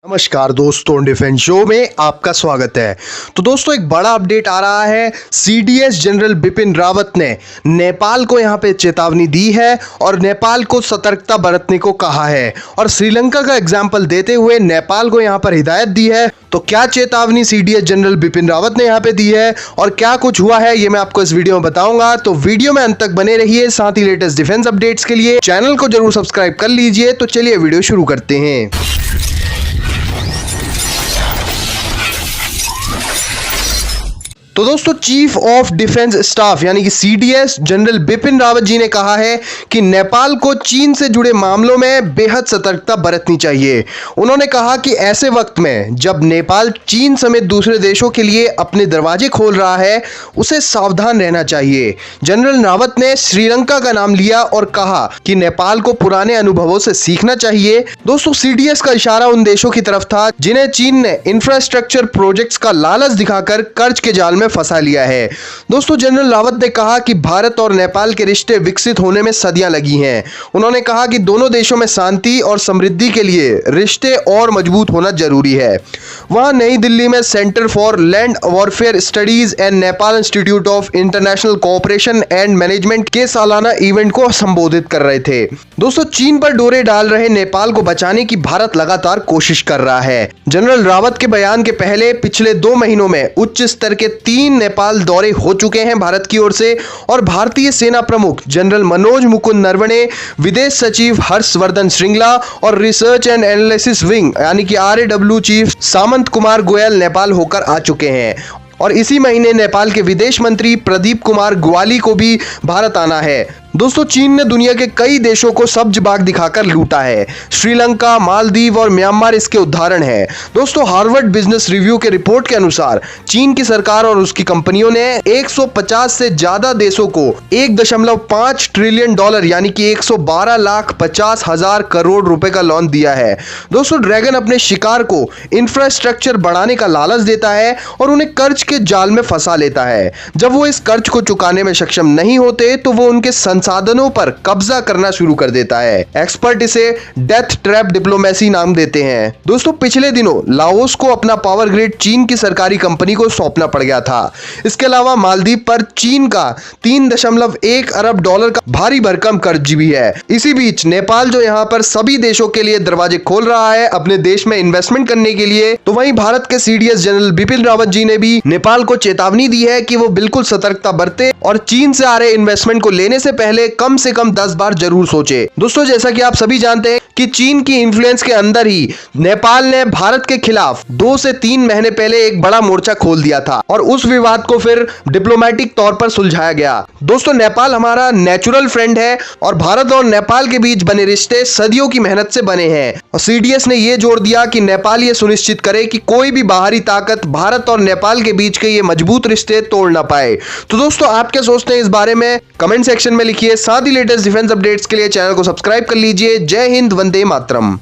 नमस्कार दोस्तों, defence show में आपका स्वागत है। तो दोस्तों, एक बड़ा अपडेट आ रहा है। सीडीएस जनरल बिपिन रावत ने नेपाल को यहां पे चेतावनी दी है और नेपाल को सतर्कता बरतने को कहा है और श्रीलंका का एग्जाम्पल देते हुए नेपाल को यहां पर हिदायत दी है। तो क्या चेतावनी सीडीएस जनरल बिपिन रावत ने यहां पे दी है और क्या कुछ हुआ है, ये मैं आपको इस वीडियो में बताऊंगा। तो वीडियो में अंत तक बने रहिए। साथ ही लेटेस्ट डिफेंस अपडेट्स के लिए चैनल को जरूर सब्सक्राइब कर लीजिए। तो चलिए वीडियो शुरू करते हैं। तो दोस्तों, चीफ ऑफ डिफेंस स्टाफ यानी कि सीडीएस जनरल बिपिन रावत जी ने कहा है कि नेपाल को चीन से जुड़े मामलों में बेहद सतर्कता बरतनी चाहिए। उन्होंने कहा कि ऐसे वक्त में जब नेपाल चीन समेत दूसरे देशों के लिए अपने दरवाजे खोल रहा है, उसे सावधान रहना चाहिए। जनरल रावत ने श्रीलंका का नाम लिया और कहा कि नेपाल को पुराने अनुभवों से सीखना चाहिए। दोस्तों, सीडीएस का इशारा उन देशों की तरफ था जिन्हें चीन ने इंफ्रास्ट्रक्चर प्रोजेक्ट्स का लालच दिखाकर कर्ज के जाल में फंसा लिया है। दोस्तों, जनरल रावत ने कहा कि भारत और नेपाल के रिश्ते विकसित होने में सदियां लगी हैं। उन्होंने कहा कि दोनों देशों में शांति और समृद्धि के लिए रिश्ते और मजबूत होना जरूरी है। वहां नई दिल्ली में centre for land warfare studies and Nepal institute of international cooperation and management के सालाना इवेंट को संबोधित कर रहे थे। दोस्तों, चीन पर डोरे डाल रहे नेपाल को बचाने की भारत लगातार कोशिश कर रहा है। जनरल रावत के बयान के पहले पिछले 2 महीनों में उच्च स्तर के 3 नेपाल दौरे हो चुके हैं भारत की ओर से और भारतीय सेना प्रमुख जनरल मनोज मुकुंद नरवणे, विदेश सचिव हर्षवर्धन श्रृंगला और रिसर्च एंड एनालिसिस विंग यानी कि RAW चीफ सामंत कुमार गोयल नेपाल होकर आ चुके हैं और इसी महीने नेपाल के विदेश मंत्री प्रदीप कुमार ग्वाली को भी भारत आना है। दोस्तों, चीन ने दुनिया के कई देशों को सब्ज बाग दिखाकर लूटा है। श्रीलंका, मालदीव और म्यांमार इसके उदाहरण हैं। दोस्तों, हार्वर्ड बिजनेस रिव्यू के रिपोर्ट के अनुसार चीन की सरकार और उसकी कंपनियों ने 150 से ज्यादा देशों को $1.5 ट्रिलियन यानी कि 112,50,000 करोड़ रुपए का लोन दिया है। दोस्तों, ड्रैगन अपने शिकार को इंफ्रास्ट्रक्चर बढ़ाने का लालच देता है और उन्हें कर्ज के जाल में फंसा लेता है। जब वो इस कर्ज को चुकाने में सक्षम नहीं होते तो वो उनके संसाधनों पर कब्जा करना शुरू कर देता है। एक्सपर्ट इसे डेथ ट्रैप डिप्लोमेसी नाम देते हैं। दोस्तों, पिछले दिनों लाओस को अपना पावर ग्रिड चीन की सरकारी कंपनी को सौंपना पड़ गया था। इसके अलावा मालदीव पर चीन का $3.1 अरब का भारी भरकम कर्ज भी है। इसी बीच नेपाल जो यहाँ पर सभी देशों के लिए दरवाजे खोल रहा है अपने देश में इन्वेस्टमेंट करने के लिए, तो वहीं भारत के सीडीएस जनरल बिपिन रावत जी ने भी नेपाल को चेतावनी दी है कि वो बिल्कुल सतर्कता बरते और चीन से आ रहे इन्वेस्टमेंट को लेने से पहले कम से कम 10 बार जरूर सोचे। दोस्तों, जैसा कि आप सभी जानते हैं कि चीन की इन्फ्लुएंस के अंदर ही नेपाल ने भारत के खिलाफ 2 से 3 महीने पहले एक बड़ा मोर्चा खोल दिया था और उस विवाद को फिर डिप्लोमेटिक तौर पर सुलझाया गया। दोस्तों, नेपाल हमारा नेचुरल फ्रेंड है और भारत और नेपाल के बीच बने रिश्ते सदियों की मेहनत से बने हैं और सीडीएस ने यह जोड़ दिया कि नेपाल ये सुनिश्चित करे कि कोई भी बाहरी ताकत भारत और नेपाल के बीच के ये मजबूत रिश्ते तोड़ ना पाए। तो दोस्तों, आप क्या सोचते हैं इस बारे में, कमेंट सेक्शन में लिखिए। साथ ही लेटेस्ट डिफेंस अपडेट्स के लिए चैनल को सब्सक्राइब कर लीजिए। जय हिंद, वंदे मातरम।